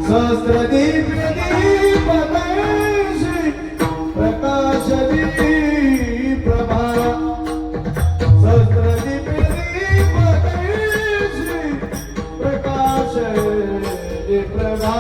सहस्रदीप दीपकैषि प्रकाशदी प्रभा सहस्रदीप दीपकैषि प्रकाशदी प्रभा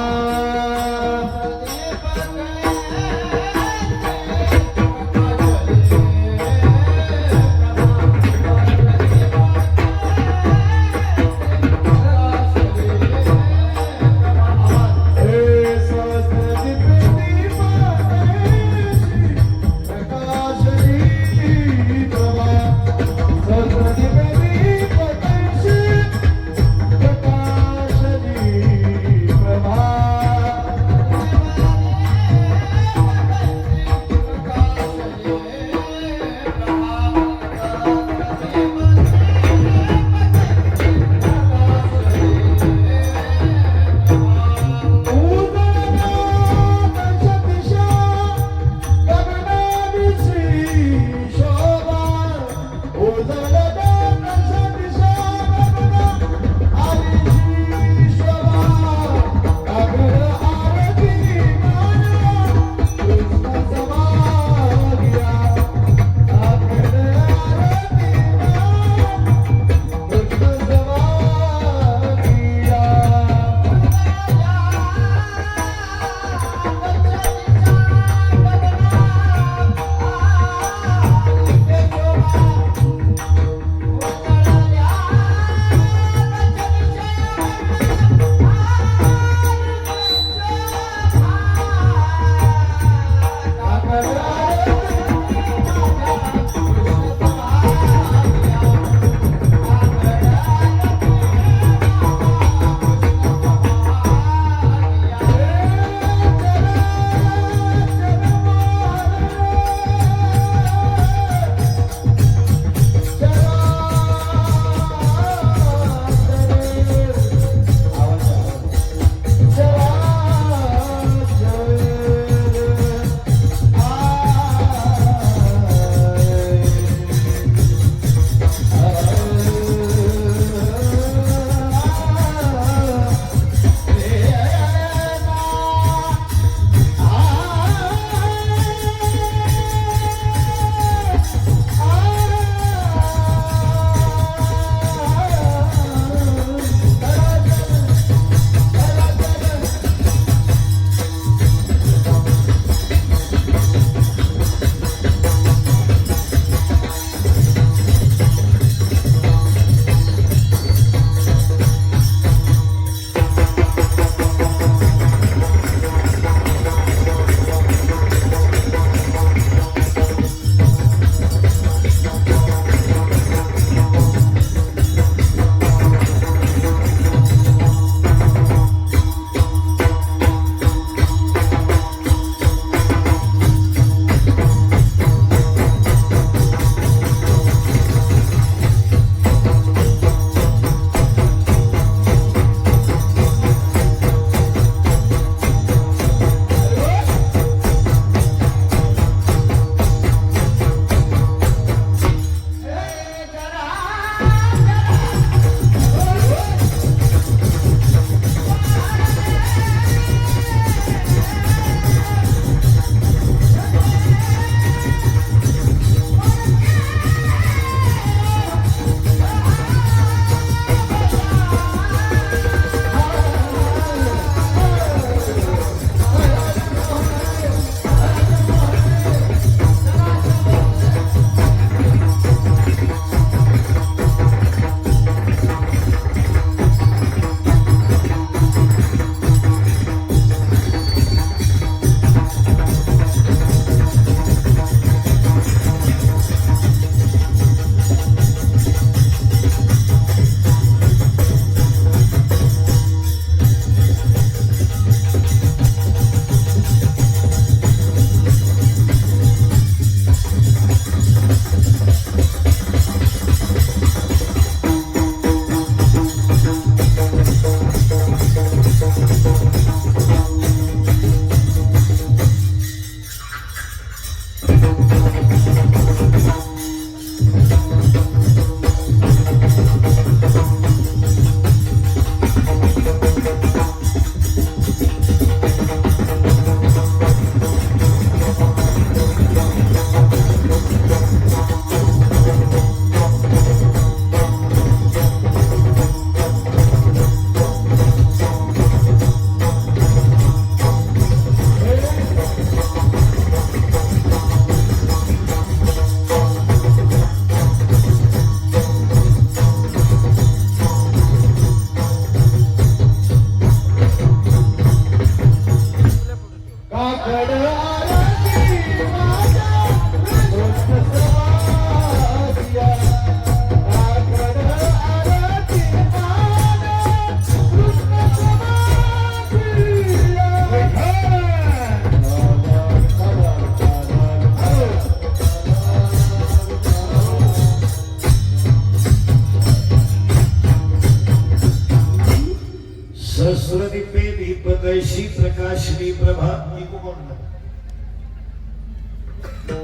सहस्रदीपे दीपकैशी प्रकाशनी प्रभा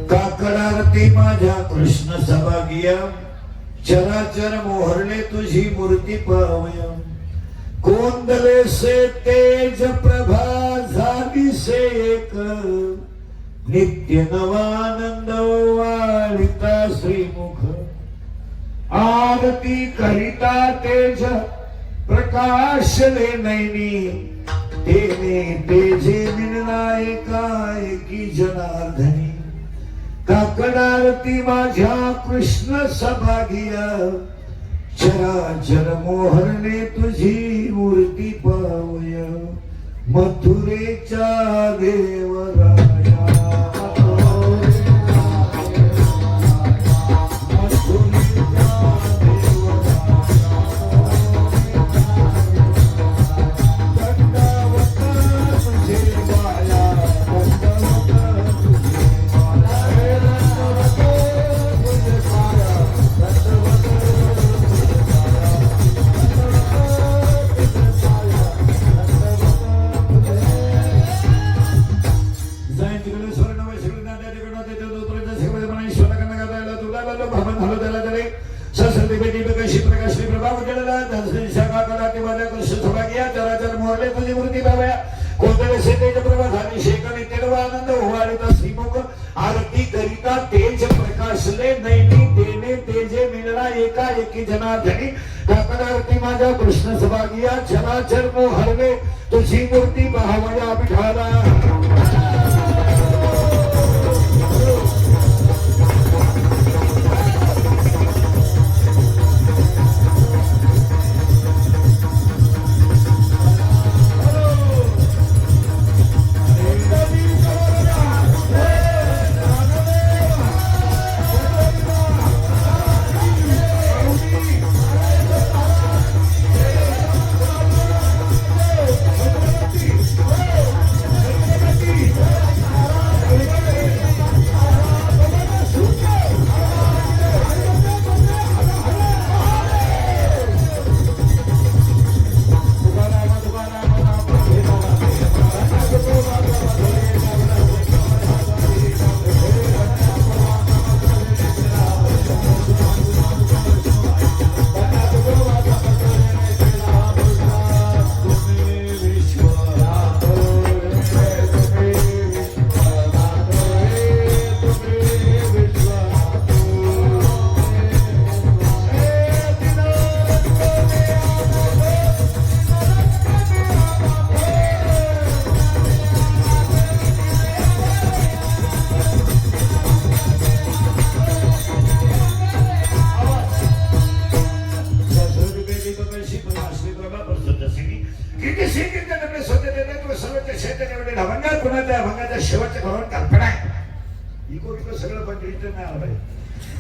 काकडारती माझ्या कृष्ण सभागिया चराचर मोहरले तुझी मूर्ती पावया कोंदले से तेज प्रभा झाली से एक नित्य नवानंद वाळिता श्रीमुख आरती करिता तेज प्रकाशले नैनी तेने तेजे निर्णायका एकी जनार्दनी काकडारती माझ्या कृष्ण सभागिया चराचर मोहरने तुझी मूर्ती पावया मथुरेच्या देवराया आरती करिता तेज प्रकाशले नैनी तेने तेजे मिळला एका एकी जनार्दनी काकडारती माझ्या कृष्ण सभागिया चराचर मोहरले तुझी मूर्ती पाहावया विठाला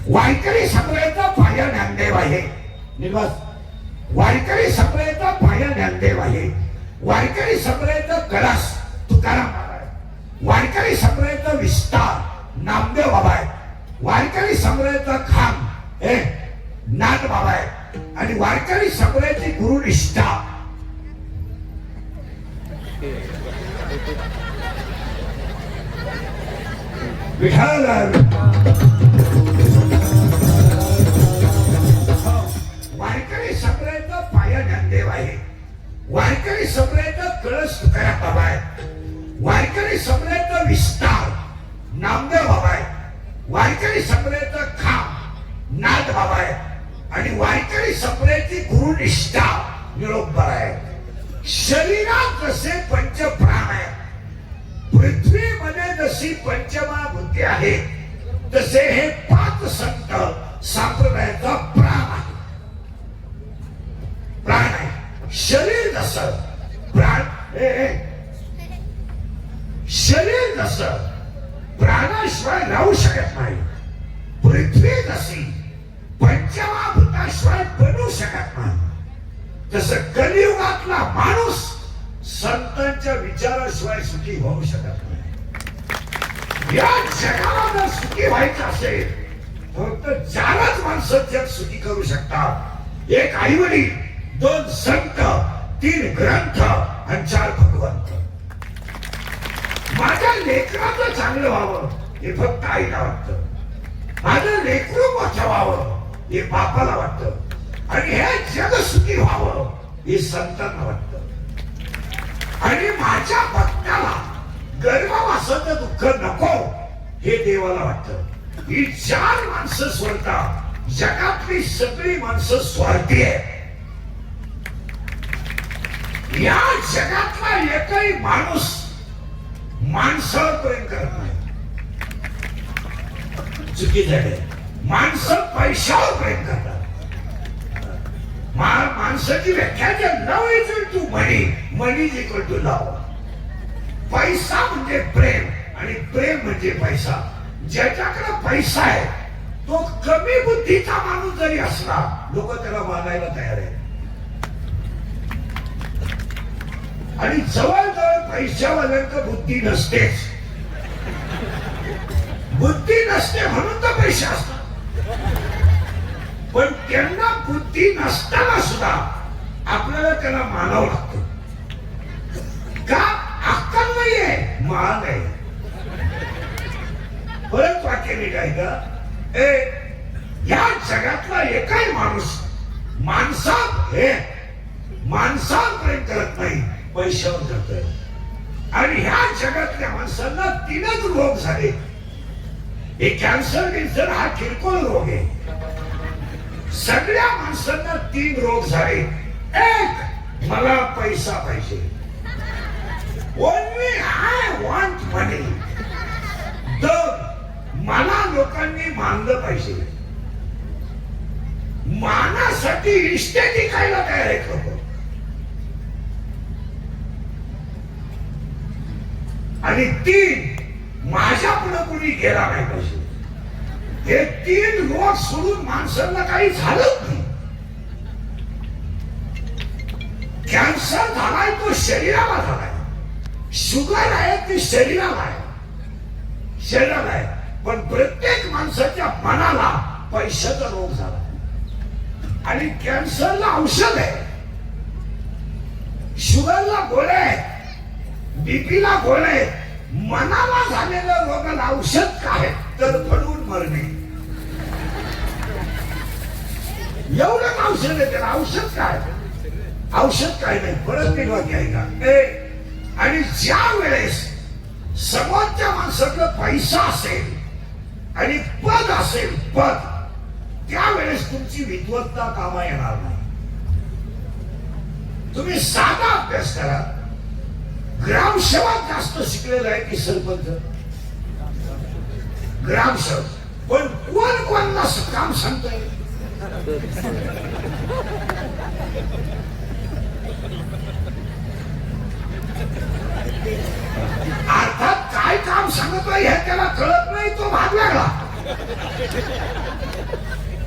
वारकरी संप्रदायाचा पाया ज्ञानदेव आहे निर्वास वारकरी संप्रदायाचा पाया ज्ञानदेव आहे वारकरी संप्रदायाचा कळस तुकाराम बाबा आहे वारकरी संप्रदायाचा विस्तार नामदेव बाबा आहे वारकरी संप्रदायाचा खांब नाथ बाबा आहे आणि वारकरी संप्रदायाची गुरुनिष्ठा विठाल वारकरी संप्रदायाचा पाया ज्ञानदेव आहे वारकरी संप्रदायाचा कळस तुकाराम बाबा आहे वारकरी संप्रदायाचा विस्तार नामदेव बाबा आहे वारकरी संप्रदायाचा खांब नाथ बाबा आहे आणि वारकरी संप्रदायाची गुरुनिष्ठा निरोप आहे शरीरात जसे पंच प्राण आहे पृथ्वीमध्ये जशी पंचमहाभूते आहे तसे हे पाच संत संप्रदायाचा प्राण आहे प्राण आहे शरीर जसं प्राण शरीर जसं प्राणाशिवाय राहू शकत नाही पृथ्वी जशी पंचमहाभूताशिवाय बनू शकत नाही तसं कलियुगातला माणूस संतांच्या विचाराशिवाय सुखी होऊ शकत नाही या जगाला जर सुखी व्हायचं असेल फक्त चारच माणसं जग सुखी करू शकतात एक आईवडील दोन संत 3 ग्रंथ आणि 4 भगवंत. माझ्या लेकराचं चांगलं व्हावं हे फक्त आईला वाटतं. माझं लेकरू मोठं व्हावं हे बापाला वाटतं. आणि हे जग सुखी व्हावं हे संतांना वाटतं. आणि माझ्या भक्ताला गर्भवासाचं दुःख नको हे देवाला वाटतं. ही 4 माणसं सोडता जगातली सगळी माणसं स्वार्थी आहे. या जगातला एकही माणूस माणसावर प्रेम करत नाही. चुकीचं आहे. माणसं पैशावर प्रेम करतात. माणसाची व्याख्या love is equal to money, money is equal to love. पैसा म्हणजे प्रेम आणि प्रेम म्हणजे पैसा. ज्याच्याकडे पैसा आहे तो कमी बुद्धीचा माणूस जरी असला लोक त्याला मानायला तयार आहे. आणि जवळजवळ पैशावाल्यांकडे बुद्धी नसतेच. बुद्धी नसते म्हणून तर पैसे असतात. पण त्यांना बुद्धी नसताना सुद्धा आपल्याला त्याला मानावं लागतं. का? अक्कल नाहीये, मान आहे. परत वाक्य निघाय का? या जगातला एकही माणूस माणसावर प्रेम करत नाही, पैशावर करतोय. आणि ह्या जगातल्या माणसांना 3च रोग झाले. हे कॅन्सर हा किरकोळ रोग आहे. सगळ्या माणसांना 3 रोग झाले. एक, मला पैसा पाहिजे. ओनली आय वॉन्ट मनी. 2, मला लोकांनी मानलं पाहिजे. मानासाठी इस्टेट विकायला तयार आहेत लोक. आणि 3, माझ्या पुढे कुणी गेला नाही पाहिजे. हे 3 रोग सोडून माणसांना काही झालंच नाही. कॅन्सर झालाय तो शरीराला झालाय. शुगर आहे ती शरीराला आहे. पण प्रत्येक माणसाच्या मनाला पैशाचा रोग झाला. आणि कॅन्सरला औषध आहे, शुगरला गोळ्या आहेत, बीपीला गोळ्या आहेत. मनाला झालेल्या रोगाला औषध काय? तर पडून मरणे. एवढंच औषध आहे त्याला. औषध काय नाही. परत मी वाक्य आहे का? आणि ज्या वेळेस समोरच्या माणसाकडे पैसा असेल आणि पद असेल, त्यावेळेस तुमची विद्वत्ता कामा येणार नाही. तुम्ही साधा अभ्यास करा. ग्रामसेवक जास्त शिकलेला आहे की सरपंच? ग्रामसेवक. पण कोणाला काम सांगतोय? अर्थात काय काम सांगतोय हे त्याला कळत नाही, तो भाग लागला.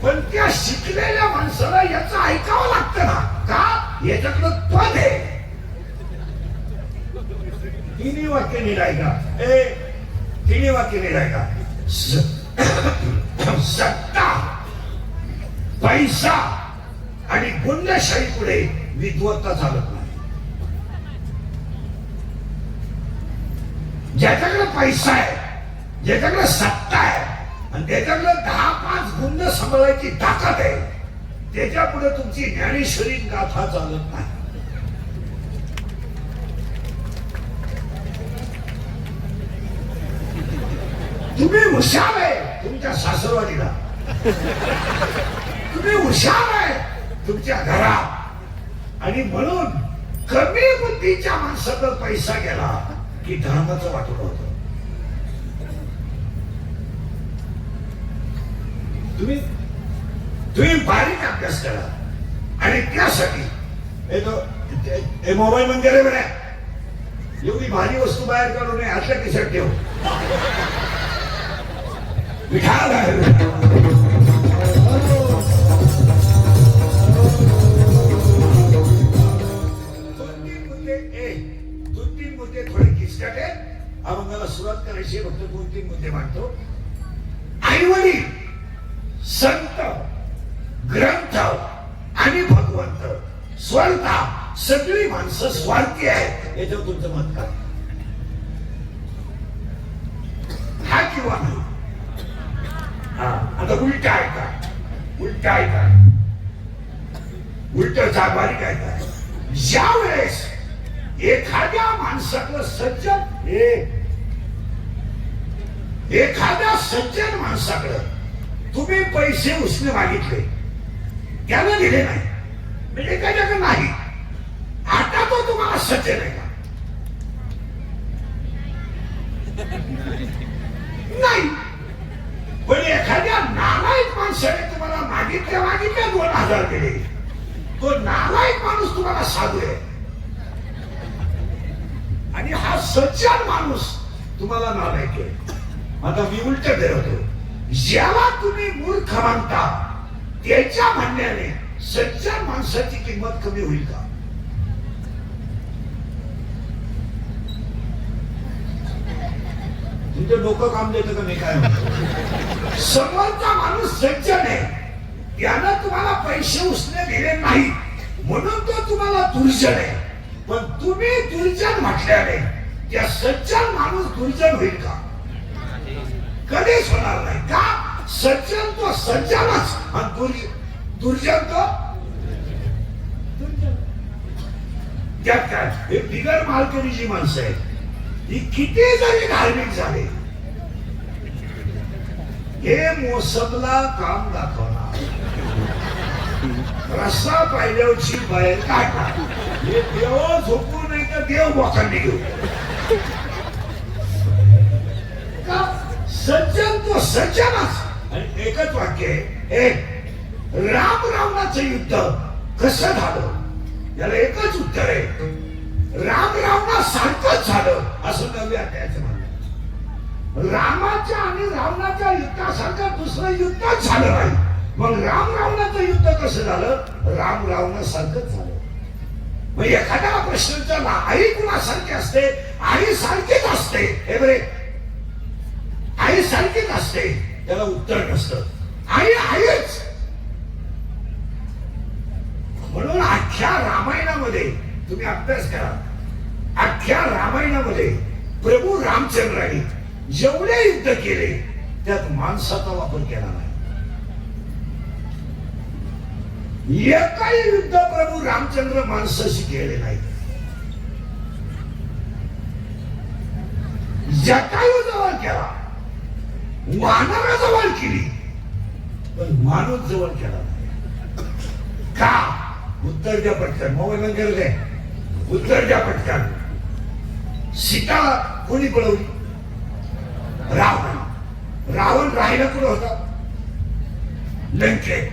पण त्या शिकलेल्या माणसाला याचं ऐकावं लागतं ना. का? याच्याकडं पद आहे. 3 वाक्य निघाय का? 3 वाक्य निघाय का? सत्ता, पैसा आणि गुंडशाही पुढे विद्वत्ता चालत नाही. ज्याच्याकडे पैसा आहे, ज्याच्याकडे सत्ता आहे आणि त्याच्याकडे 10-5 गुंड सांभाळायची ताकद आहे, त्याच्या पुढे तुमची ज्ञानेश्वरी गाथा चालत नाही. तुम्ही हुशार आहे तुमच्या सासरवाडीला, तुम्ही हुशार आहे तुमच्या घरात. आणि म्हणून कमी बुद्धीच्या माणसाचा पैसा गेला की धर्माचं वाटत होत. तुम्ही बारीक अभ्यास करा. आणि त्यासाठी मोबाईल मध्ये गेले बरं, एवढी भारी वस्तू बाहेर काढून आतल्या खिशात ठेव. विठाल आहे. 2-3 मुद्दे थोडे किचकट आहेत. अभंगाला सुरुवात करायची. फक्त 2-3 मुद्दे मांडतो. आईवडील, संत, ग्रंथ आणि भगवंत स्वतः सगळी माणसं स्वार्थी आहेत, याच्यावर तुमचं मत काय? हा किंवा नाही? हा, आता उलट आहे का? उलट आहे का? उलट जागवारी काय का? ज्या वेळेस एखाद्या माणसाचं सज्जन एखाद्या सज्जन माणसाकडं तुम्ही पैसे उसने मागितले, त्याला दिले नाही, म्हणजे एखाद्याकडे नाही, आता तो तुम्हाला सज्जन आहे का? नाही. पण एखाद्या नालायक माणसाने तुम्हाला मागितल्या 2000 दिले, तो नालायक माणूस तुम्हाला साधू आहे, आणि हा सज्जन माणूस तुम्हाला नालायक आहे. आता मी उलट ठरवतो, ज्याला तुम्ही मूर्ख मानता त्याच्या म्हणण्याने सज्जन माणसाची किंमत कमी होईल का? तुमचं डोकं काम देतं का नाही? काय म्हणतो? समोरचा माणूस सज्जन आहे, त्यानं तुम्हाला पैसे उसने दिले नाही म्हणून तो तुम्हाला दुर्जन आहे, पण तुम्ही दुर्जन म्हटल्याने त्या सज्जन माणूस दुर्जन होईल का? कधीच होणार नाही. का? सज्जन तो सज्जनच आणि दुर्जन तो दुर्जन. त्यात काय, हे बिगर मालकरी जी माणसं आहेत, ही किती जरी धार्मिक झाले, हे मोसमला काम दाखवणार, रस्सा पाहिल्यावर जीव बाहेर काढणार, हे देव झोपू नाही तर देव बोकांनी घेऊ. का? सज्जन तो सज्जनच. आणि एकच वाक्य आहे, राम रावणाचं युद्ध कसं झालं, याला एकच उत्तर आहे, राम रावणा सारखंच झालं असं नव्हे अध्यायाचं म्हणणं. रामाच्या आणि रावणाच्या युद्धासारखं दुसरं युद्धच झालं नाही. मग राम रावणाचं युद्ध कसं झालं? राम रावणा सारखंच झालं. मग एखाद्या प्रश्नाला आई कुणासारखी असते? आई सारखीच असते. हे बरे, आई सारखीच असते, त्याला उत्तर नसतं. आई आहेच. म्हणून अख्ख्या रामायणामध्ये तुम्ही अभ्यास करा, अख्ख्या रामायणामध्ये प्रभू रामचंद्राने जेवढे युद्ध केले त्यात माणसाचा वापर केला नाही. एकही युद्ध प्रभू रामचंद्र माणसाशी केले नाही. जटायू जवळ केला, वानरा जवळ केली, पण माणूस जवळ केला नाही. का? उत्तर द्या पटकन. मोबाईल बंद करू दे. उत्तर द्या पटकन. सीता कोणी पळवली? रावण. रावण राहिला कुठं होता? लंकेत.